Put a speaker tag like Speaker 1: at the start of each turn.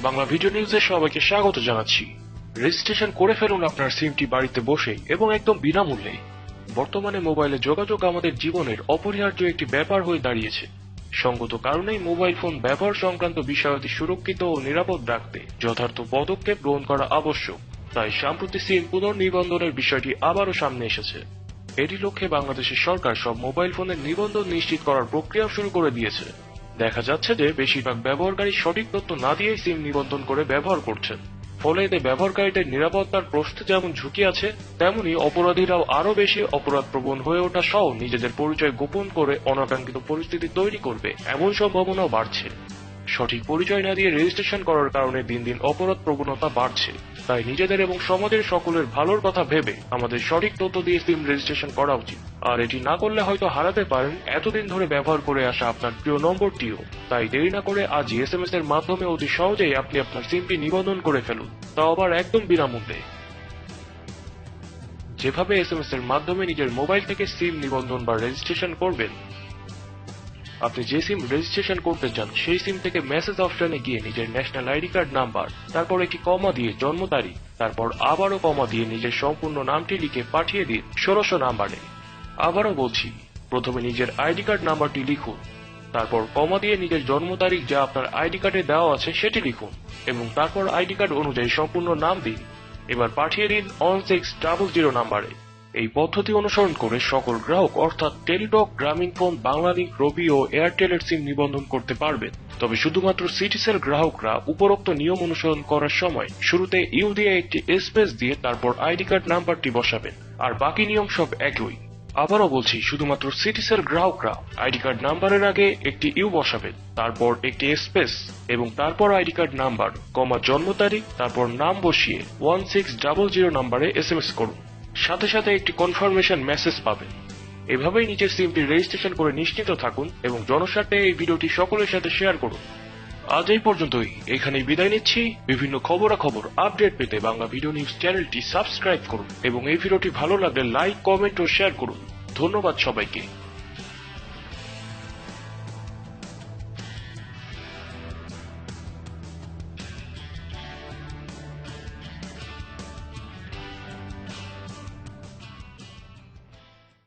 Speaker 1: Bangla video নিউজে সবাইকে স্বাগত জানাচ্ছি। রেজিস্ট্রেশন করে ফেলুন আপনার সিমটি বাড়িতে বসে এবং একদম বিনামূল্যে। বর্তমানে মোবাইলে যোগাযোগ আমাদের জীবনের অপরিহার্য একটি ব্যাপার হয়ে দাঁড়িয়েছে। সঙ্গত কারণেই মোবাইল ফোন ব্যবহার সংক্রান্ত বিষয়াদি সুরক্ষিত ও নিরাপদ রাখতে যথার্থ পদক্ষেপ গ্রহণ করা আবশ্যক। তাই সাম্প্রতি সিম পুনর্নিবন্ধনের বিষয়টি আবারও সামনে এসেছে। এরই লক্ষ্যে বাংলাদেশের সরকার সব মোবাইল ফোনের নিবন্ধন নিশ্চিত করার প্রক্রিয়া শুরু করে দিয়েছে। দেখা যাচ্ছে যে বেশিরভাগ ব্যবহারকারী সঠিক তথ্য না দিয়েই সিম নিবন্ধন করে ব্যবহার করছেন। ফলে এতে ব্যবহারকারীদের নিরাপত্তার প্রশ্নে যেমন ঝুঁকি আছে, তেমনি অপরাধীরাও আরো বেশি অপরাধপ্রবণ হয়ে ওঠা সহ নিজেদের পরিচয় গোপন করে অনাকাঙ্ক্ষিত পরিস্থিতি তৈরি করবে এমন সম্ভাবনাও বাড়ছে। সঠিক পরিচয় না দিয়ে রেজিস্ট্রেশন করার কারণে দিন দিন অপরাধ প্রবণতা বাড়ছে। তাই নিজেদের এবং সমাজের সকলের ভালোর কথা ভেবে আমাদের সঠিক তথ্য দিয়ে সিম রেজিস্ট্রেশন করা উচিত। আর এটি না করলে হয়তো হারাতে পারেন এতদিন ধরে ব্যবহার করে আসা আপনার প্রিয় নম্বরটিও। তাই দেরি না করে আজই SMS এর মাধ্যমে অতি সহজেই আপনি আপনার সিমটি নিবন্ধন করে ফেলুন, তাও আবার একদম বিনামূল্যে। যেভাবে SMS এর মাধ্যমে নিজের মোবাইল থেকে সিম নিবন্ধন বা রেজিস্ট্রেশন করবেন, আপনি যে সিম রেজিস্ট্রেশন করতে চান সেই সিম থেকে মেসেজ অপশনে গিয়ে নিজের ন্যাশনাল আইডি কার্ড নাম্বার, তারপর একটি কমা দিয়ে জন্ম তারিখ, তারপর আবারও কমা দিয়ে নিজের সম্পূর্ণ নামটি লিখে পাঠিয়ে দিন 1600 নাম্বারে। আবারও বলছি, প্রথমে নিজের আইডি কার্ড নাম্বারটি লিখুন, তারপর কমা দিয়ে নিজের জন্ম তারিখ যা আপনার আইডি কার্ডে দেওয়া আছে সেটি লিখুন এবং তারপর আইডি কার্ড অনুযায়ী সম্পূর্ণ নাম দিন। এবার পাঠিয়ে দিন 1600 নাম্বারে। এই পদ্ধতি অনুসরণ করে সকল গ্রাহক অর্থাৎ টেলিটক, গ্রামীণ ফোন, বাংলালিংক, রবি ও এয়ারটেলের সিম নিবন্ধন করতে পারবেন। তবে শুধুমাত্র সিটিসেল গ্রাহকরা উপরোক্ত নিয়ম অনুসরণ করার সময় শুরুতে ইউ দিয়ে একটি স্পেস দিয়ে তারপর আইডি কার্ড নাম্বারটি বসাবেন, আর বাকি নিয়ম সব একই। আবারও বলছি, শুধুমাত্র সিটিসেল গ্রাহকরা আইডি কার্ড নাম্বারের আগে একটি ইউ বসাবেন, তারপর একটি স্পেস এবং তারপর আইডি কার্ড নাম্বার, কমা জন্ম তারিখ, তারপর নাম বসিয়ে 1600 নাম্বারে SMS করুন। সাথে সাথে একটি কনফার্মেশন মেসেজ পাবেন। এভাবেই নিজের সিমটি রেজিস্ট্রেশন করে নিশ্চিত থাকুন এবং জনস্বার্থে এই ভিডিওটি সকলের সাথে শেয়ার করুন। আজ এই পর্যন্তই, এখানেই বিদায় নিচ্ছি। বিভিন্ন খবরাখবর আপডেট পেতে বাংলা ভিডিও নিউজ চ্যানেলটি সাবস্ক্রাইব করুন এবং এই ভিডিওটি ভালো লাগলে লাইক, কমেন্ট ও শেয়ার করুন। ধন্যবাদ সবাইকে।